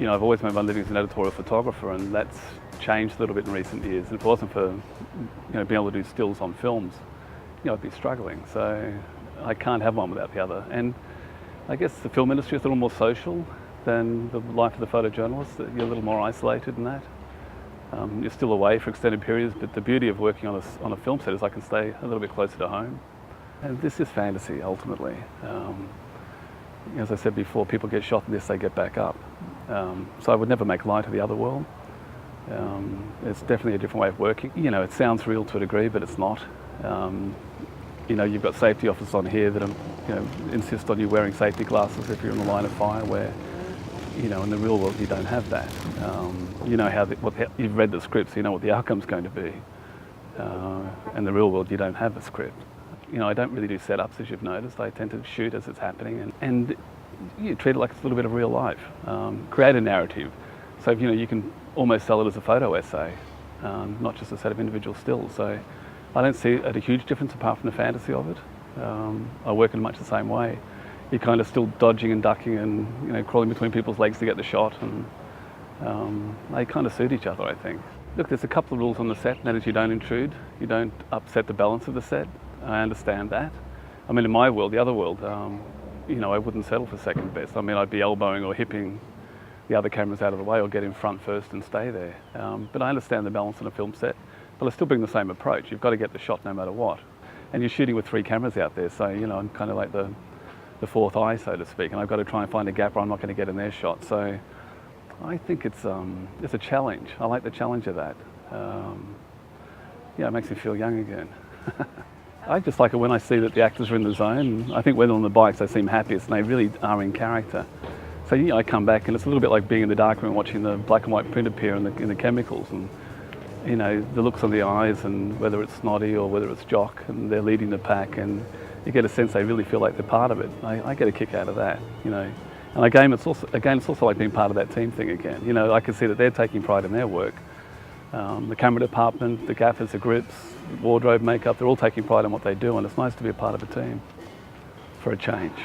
I've always made my living as an editorial photographer, and that's changed a little bit in recent years. If it wasn't for being able to do stills on films, I'd be struggling. So I can't have one without the other. And I guess the film industry is a little more social than the life of the photojournalist. You're a little more isolated in that. You're still away for extended periods, but the beauty of working on a film set is I can stay a little bit closer to home. And this is fantasy, ultimately. As I said before, people get shot in this, they get back up. So I would never make light of the other world. It's definitely a different way of working. It sounds real to a degree, but it's not. You've got safety officers on here that insist on you wearing safety glasses if you're in the line of fire, where, in the real world you don't have that. You've read the script, so you know what the outcome's going to be. In the real world you don't have a script. I don't really do setups, as you've noticed. I tend to shoot as it's happening, and you treat it like it's a little bit of real life. Create a narrative. So you can almost sell it as a photo essay, not just a set of individual stills. So I don't see a huge difference apart from the fantasy of it. I work in much the same way. You're kind of still dodging and ducking and crawling between people's legs to get the shot, and they kind of suit each other, I think. Look, there's a couple of rules on the set, and that is you don't intrude, you don't upset the balance of the set. I understand that. I mean, in my world, the other world, I wouldn't settle for second best. I mean, I'd be elbowing or hipping the other cameras out of the way, or get in front first and stay there. But I understand the balance on a film set, but I still bring the same approach. You've got to get the shot no matter what. And you're shooting with 3 cameras out there, so I'm kind of like the fourth eye, so to speak, and I've got to try and find a gap where I'm not going to get in their shot. So I think it's a challenge. I like the challenge of that. It makes me feel young again. I just like it when I see that the actors are in the zone. I think when they're on the bikes they seem happiest and they really are in character. So I come back and it's a little bit like being in the darkroom watching the black and white print appear in the chemicals, and the looks on the eyes, and whether it's Snotty or whether it's Jock, and they're leading the pack, and you get a sense they really feel like they're part of it. I get a kick out of that, And again, it's also like being part of that team thing again. I can see that they're taking pride in their work. The camera department, the gaffers, the grips, wardrobe, makeup, they're all taking pride in what they do, and it's nice to be a part of a team for a change.